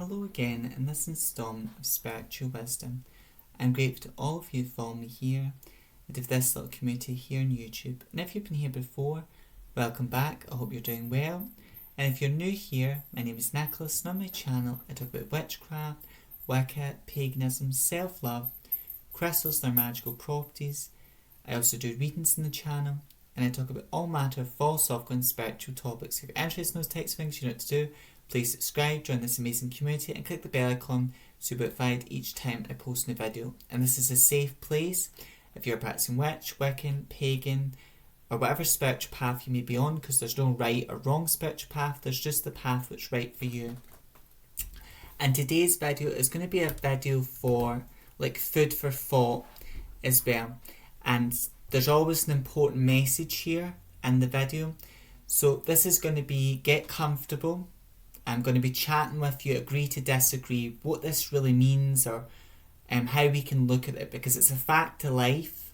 Hello again in this instalment of Spiritual Wisdom. I'm grateful to all of you who follow me here and of this little community here on YouTube. And if you've been here before, welcome back. I hope you're doing well. And if you're new here, my name is Nicholas and on my channel I talk about witchcraft, Wicca, paganism, self-love, crystals and their magical properties. I also do readings in the channel and I talk about all matter of philosophical and spiritual topics. If you're interested in those types of things, you know what to do. Please subscribe, join this amazing community and click the bell icon so you'll be notified each time I post a new video. And this is a safe place if you're a practicing witch, Wiccan, pagan or whatever spiritual path you may be on, because there's no right or wrong spiritual path, there's just the path that's right for you. And today's video is going to be a video for like food for thought as well. And there's always an important message here in the video. So this is going to be get comfortable. I'm going to be chatting with you, agree to disagree, what this really means or how we can look at it, because it's a fact of life,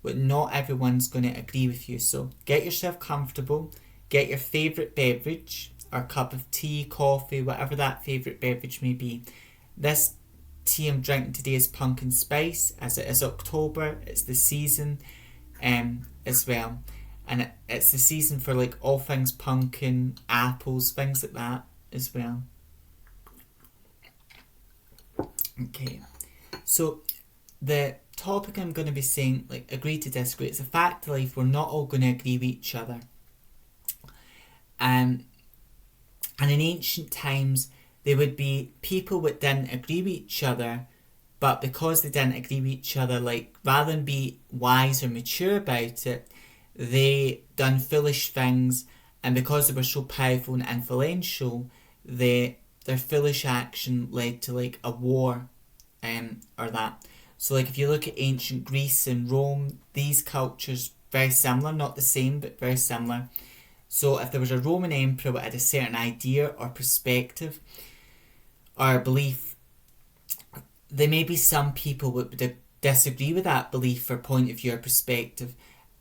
but not everyone's going to agree with you. So get yourself comfortable, get your favourite beverage or cup of tea, coffee, whatever that favourite beverage may be. This tea I'm drinking today is pumpkin spice, as it is October, it's the season as well. And it's the season for like all things pumpkin, apples, things like that as well. Okay, so the topic I'm going to be saying, like agree to disagree, it's a fact of life, we're not all going to agree with each other. And in ancient times there would be people that didn't agree with each other, but because they didn't agree with each other, like rather than be wise or mature about it, they done foolish things, and because they were so powerful and influential, their foolish action led to like a war or that. So like if you look at ancient Greece and Rome, these cultures very similar, not the same but very similar. So if there was a Roman emperor that had a certain idea or perspective or belief, there may be some people that would disagree with that belief or point of view or perspective,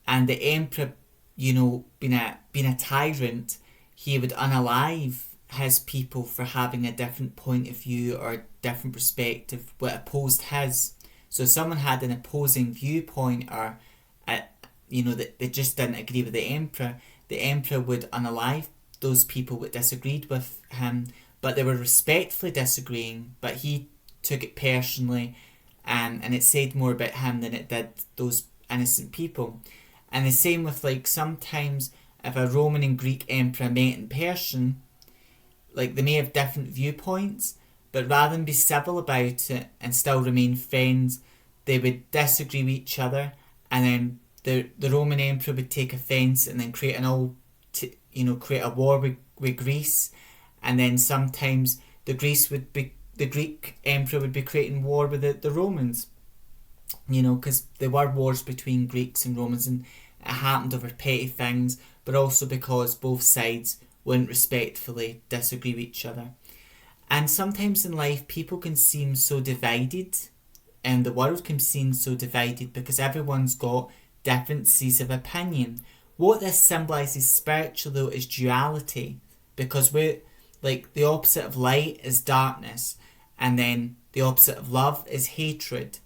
and the emperor, you know, being a tyrant, he would unalive his people for having a different point of view or a different perspective that opposed his. So if someone had an opposing viewpoint or that they just didn't agree with the emperor would unalive those people that disagreed with him, but they were respectfully disagreeing, but he took it personally, and it said more about him than it did those innocent people. And the same with like sometimes if a Roman and Greek emperor met in person, like they may have different viewpoints, but rather than be civil about it and still remain friends, they would disagree with each other, and then the Roman emperor would take offence and then create create a war with Greece, and then sometimes the Greek emperor would be creating war with the Romans, because there were wars between Greeks and Romans, and it happened over petty things, but also because both sides wouldn't respectfully disagree with each other. And sometimes in life people can seem so divided, and the world can seem so divided because everyone's got differences of opinion. What this symbolises spiritually though is duality, because we're like the opposite of light is darkness, and then the opposite of love is hatred,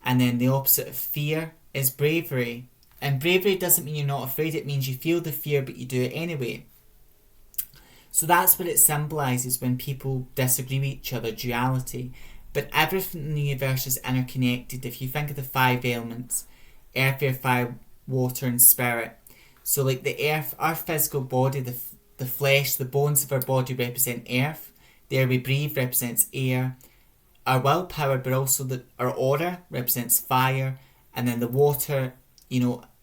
and then the opposite of fear is bravery. And bravery doesn't mean you're not afraid, it means you feel the fear but you do it anyway. So that's what it symbolises when people disagree with each other, duality. But everything in the universe is interconnected. If you think of the 5 elements, earth, air, fire, water and spirit. So like the earth, our physical body, the flesh, the bones of our body represent earth. The air we breathe represents air. Our willpower, but also our aura represents fire. And then the water,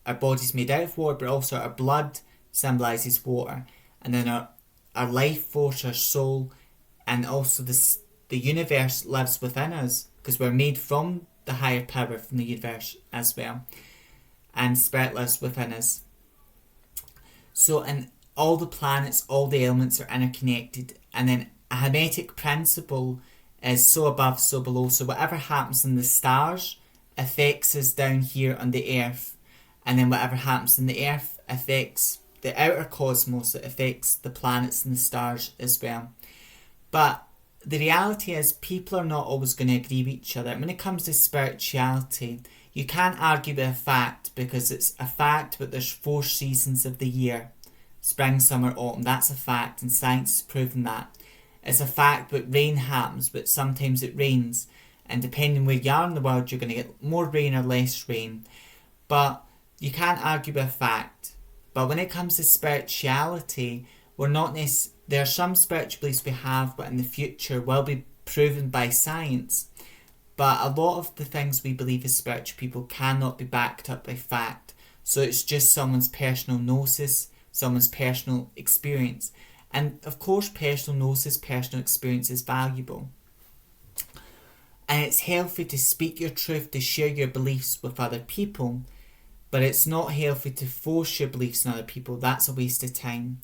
our body's made out of water, but also our blood symbolises water. And then our life force, our soul, and also the universe lives within us, because we're made from the higher power from the universe as well. And spirit lives within us. So, and all the planets, all the elements are interconnected. And then a hermetic principle is so above, so below. So whatever happens in the stars affects us down here on the earth. And then whatever happens in the earth affects the outer cosmos, it affects the planets and the stars as well. But the reality is people are not always going to agree with each other. When it comes to spirituality, you can't argue with a fact because it's a fact, but there's 4 seasons of the year. Spring, summer, autumn, that's a fact, and science has proven that. It's a fact, but rain happens, but sometimes it rains. And depending where you are in the world, you're going to get more rain or less rain. But you can't argue with a fact. But when it comes to spirituality, we're not there are some spiritual beliefs we have, but in the future will be proven by science. But a lot of the things we believe as spiritual people cannot be backed up by fact. So it's just someone's personal gnosis, someone's personal experience. And of course, personal gnosis, personal experience is valuable. And it's healthy to speak your truth, to share your beliefs with other people. But it's not healthy to force your beliefs on other people. That's a waste of time.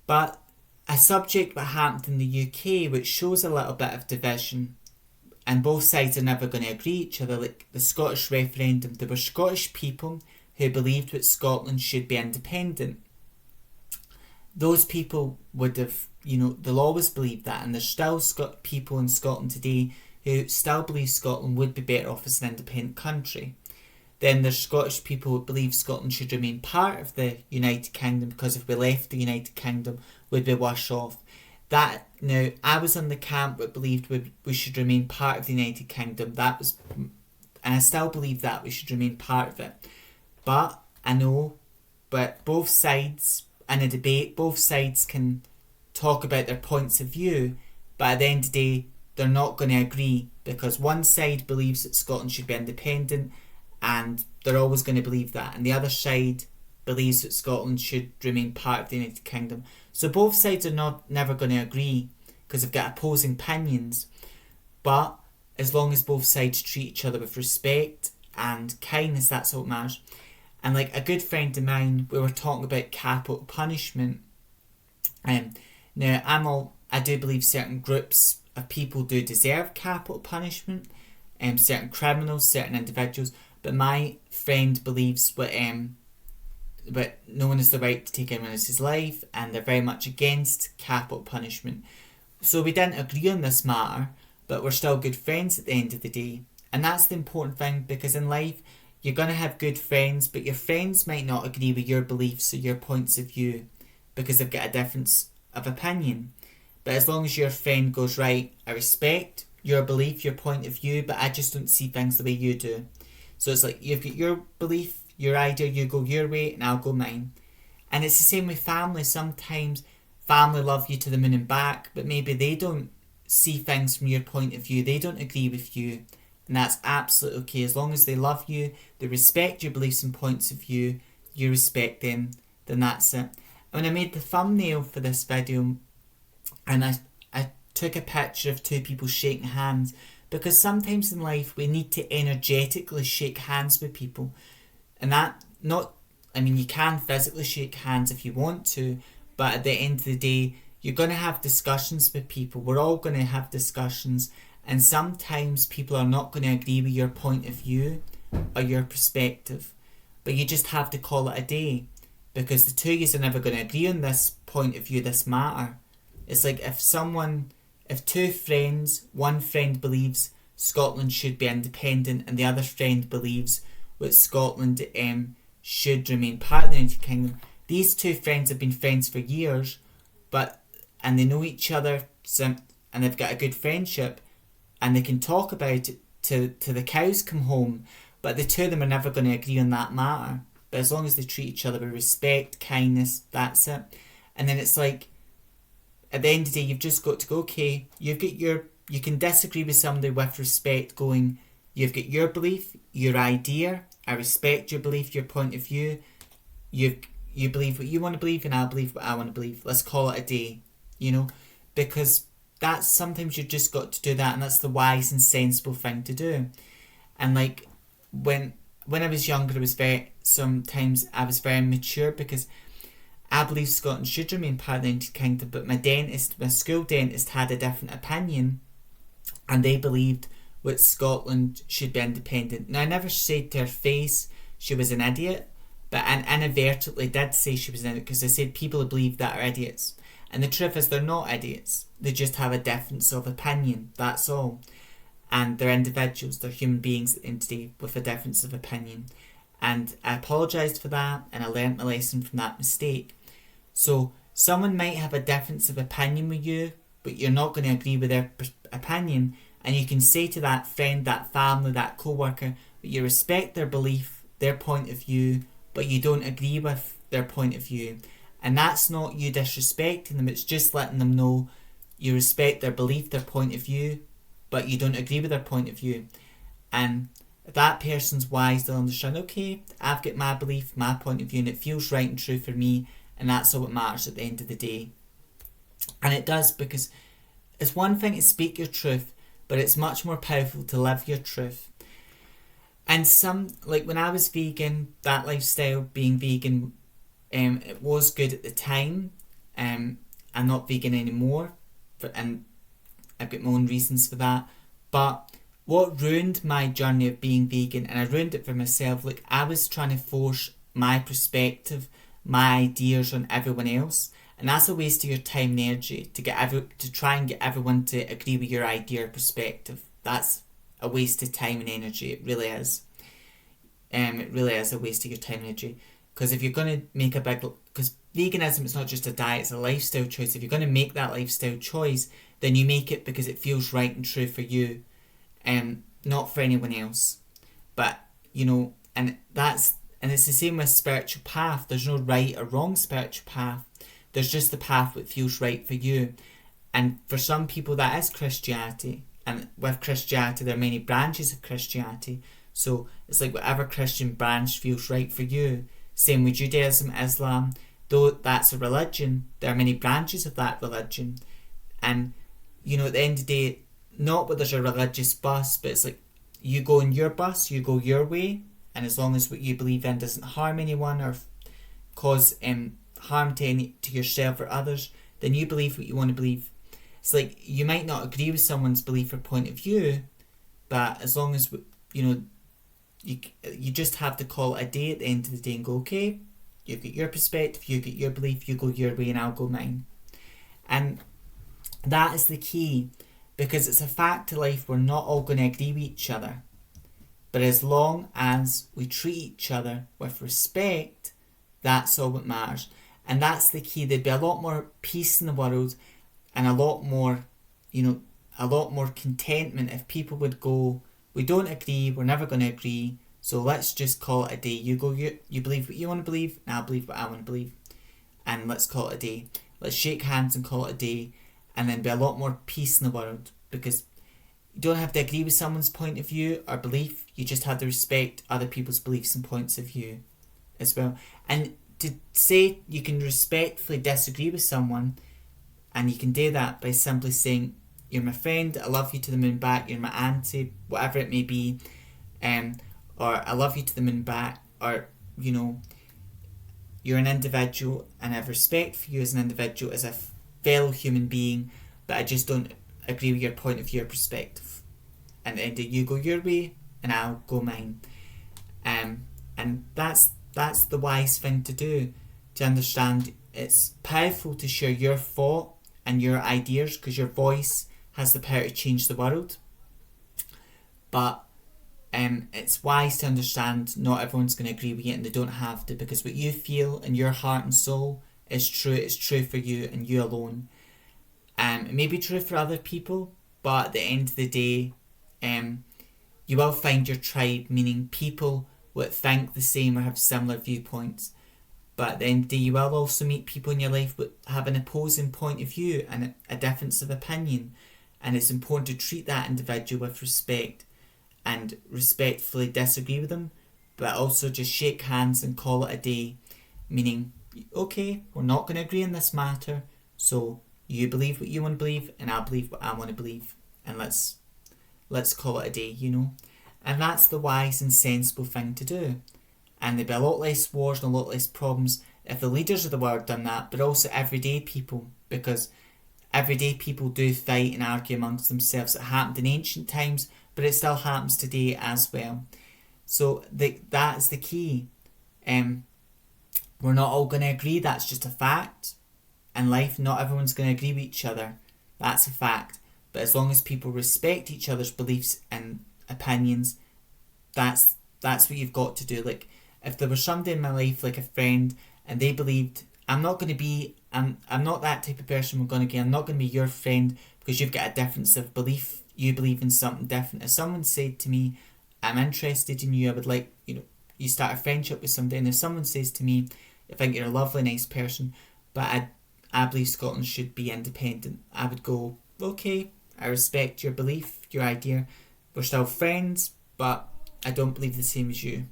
But a subject that happened in the UK, which shows a little bit of division, and both sides are never going to agree with each other, like the Scottish referendum. There were Scottish people who believed that Scotland should be independent. Those people would have, they'll always believe that, and there's still people in Scotland today who still believe Scotland would be better off as an independent country. Then there's Scottish people who believe Scotland should remain part of the United Kingdom because if we left the United Kingdom, we'd be worse off. Now, I was in the camp that believed we should remain part of the United Kingdom. And I still believe that we should remain part of it. But I know, but both sides in a debate, both sides can talk about their points of view, but at the end of the day, they're not going to agree because one side believes that Scotland should be independent, and they're always going to believe that, and the other side believes that Scotland should remain part of the United Kingdom. So both sides are never going to agree because they've got opposing opinions. But as long as both sides treat each other with respect and kindness, that's what matters. And like a good friend of mine, we were talking about capital punishment. Now I do believe certain groups of people do deserve capital punishment. Certain criminals, certain individuals. But my friend believes but no one has the right to take anyone else's life, and they're very much against capital punishment. So we didn't agree on this matter, but we're still good friends at the end of the day. And that's the important thing, because in life, you're going to have good friends, but your friends might not agree with your beliefs or your points of view because they've got a difference of opinion. But as long as your friend goes, right, I respect your belief, your point of view, but I just don't see things the way you do. So it's like you've got your belief, your idea, you go your way and I'll go mine. And it's the same with family. Sometimes family love you to the moon and back, but maybe they don't see things from your point of view. They don't agree with you. And that's absolutely okay. As long as they love you, they respect your beliefs and points of view, you respect them, then that's it. When I made the thumbnail for this video, and I took a picture of 2 people shaking hands, because sometimes in life we need to energetically shake hands with people. And you can physically shake hands if you want to, but at the end of the day, you're going to have discussions with people. We're all going to have discussions, and sometimes people are not going to agree with your point of view or your perspective. But you just have to call it a day, because the 2 of you are never going to agree on this point of view, this matter. It's like if 2 friends, one friend believes Scotland should be independent and the other friend believes that Scotland should remain part of the United Kingdom. These 2 friends have been friends for years, and they know each other, and they've got a good friendship, and they can talk about it to the cows come home, but the 2 of them are never going to agree on that matter. But as long as they treat each other with respect, kindness, that's it. And then it's like, at the end of the day, you've just got to go, okay, you can disagree with somebody with respect, going, you've got your belief, your idea, I respect your belief, your point of view, you believe what you want to believe and I'll believe what I want to believe. Let's call it a day, because that's sometimes you've just got to do that, and that's the wise and sensible thing to do. And like when I was younger, I was very immature, because I believe Scotland should remain part of the United Kingdom, but my school dentist had a different opinion, and they believed that Scotland should be independent. Now, I never said to her face she was an idiot, but I inadvertently did say she was an idiot, because I said people who believe that are idiots. And the truth is, they're not idiots. They just have a difference of opinion, that's all. And they're individuals, they're human beings at the end of the day with a difference of opinion. And I apologised for that, and I learnt my lesson from that mistake. So someone might have a difference of opinion with you, but you're not going to agree with their opinion. And you can say to that friend, that family, that co-worker, that you respect their belief, their point of view, but you don't agree with their point of view. And that's not you disrespecting them, it's just letting them know you respect their belief, their point of view, but you don't agree with their point of view. And if that person's wise, they'll understand, okay, I've got my belief, my point of view, and it feels right and true for me, and that's all that matters at the end of the day. And it does, because it's one thing to speak your truth, but it's much more powerful to live your truth. And like when I was vegan, that lifestyle, being vegan, it was good at the time. I'm not vegan anymore, and I've got my own reasons for that. But what ruined my journey of being vegan, and I ruined it for myself, like I was trying to force my perspective, my ideas on everyone else, and that's a waste of your time and energy to try and get everyone to agree with your idea or perspective. That's a waste of time and energy. It really is. It really is a waste of your time and energy. Because if you're going to make because veganism is not just a diet, it's a lifestyle choice. If you're going to make that lifestyle choice, then you make it because it feels right and true for you, not for anyone else. But, and it's the same with spiritual path. There's no right or wrong spiritual path. There's just the path that feels right for you. And for some people that is Christianity. And with Christianity, there are many branches of Christianity. So it's like whatever Christian branch feels right for you. Same with Judaism, Islam. Though that's a religion, there are many branches of that religion. And, at the end of the day, not where there's a religious bus, but it's like you go in your bus, you go your way. And as long as what you believe in doesn't harm anyone or cause harm to yourself or others, then you believe what you want to believe. It's like you might not agree with someone's belief or point of view, but as long as you just have to call it a day at the end of the day and go, okay, you get your perspective, you get your belief, you go your way and I'll go mine. And that is the key, because it's a fact of life, we're not all going to agree with each other. But as long as we treat each other with respect, that's all that matters. And that's the key. There'd be a lot more peace in the world and a lot more contentment if people would go, we don't agree, we're never going to agree, so let's just call it a day. You believe what you want to believe, and I'll believe what I want to believe. And let's call it a day. Let's shake hands and call it a day, and then be a lot more peace in the world, because you don't have to agree with someone's point of view or belief, you just have to respect other people's beliefs and points of view as well. And to say you can respectfully disagree with someone, and you can do that by simply saying, you're my friend, I love you to the moon back, you're my auntie, whatever it may be, or I love you to the moon back, or, you're an individual and I have respect for you as an individual, as a fellow human being, but I just don't agree with your point of view or perspective. And you go your way and I'll go mine. And that's the wise thing to do, to understand it's powerful to share your thought and your ideas, because your voice has the power to change the world. But it's wise to understand not everyone's going to agree with you, and they don't have to, because what you feel in your heart and soul is true. It's true for you and you alone. It may be true for other people, but at the end of the day, you will find your tribe, meaning people that think the same or have similar viewpoints. But at the end of the day, you will also meet people in your life that have an opposing point of view and a difference of opinion. And it's important to treat that individual with respect and respectfully disagree with them, but also just shake hands and call it a day, meaning, okay, we're not going to agree on this matter, so you believe what you want to believe and I'll believe what I want to believe, and let's call it a day, And that's the wise and sensible thing to do. And there'd be a lot less wars and a lot less problems if the leaders of the world done that, but also everyday people, because everyday people do fight and argue amongst themselves. It happened in ancient times, but it still happens today as well. So that is the key. We're not all going to agree, that's just a fact. in life, not everyone's going to agree with each other. That's a fact. But as long as people respect each other's beliefs and opinions, that's what you've got to do. Like, if there was somebody in my life, like a friend, and they believed, I'm not that type of person we're going to get. I'm not going to be your friend because you've got a difference of belief. You believe in something different. If someone said to me, I'm interested in you, I would like, you start a friendship with somebody, and if someone says to me, I think you're a lovely, nice person, but I believe Scotland should be independent, I would go, okay, I respect your belief, your idea. We're still friends, but I don't believe the same as you.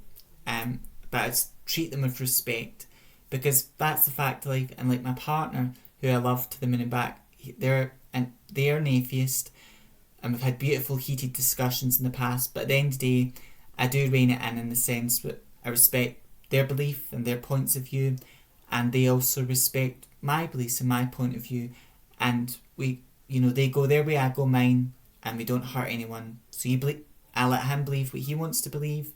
But I'd treat them with respect, because that's the fact of life. And like my partner, who I love to the moon and back, they're an atheist, and we've had beautiful heated discussions in the past, but at the end of the day, I do rein it in the sense that I respect their belief and their points of view, and they also respect my beliefs and my point of view, and we, they go their way, I go mine, and we don't hurt anyone. So I let him believe what he wants to believe,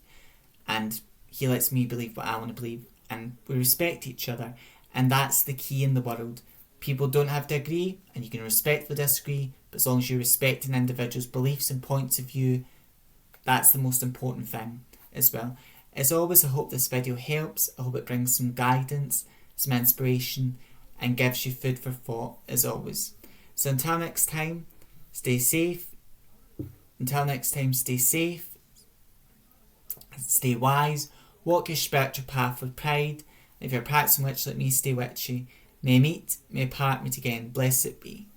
and he lets me believe what I want to believe, and we respect each other, and that's the key in the world. People don't have to agree, and you can respectfully disagree, but as long as you respect an individual's beliefs and points of view, that's the most important thing as well. As always, I hope this video helps. I hope it brings some guidance, some inspiration, and gives you food for thought as always. So until next time, stay safe. Stay wise, walk your spiritual path with pride. If you're a practicing witch like me, stay witchy. May meet, may part, meet again. Blessed be.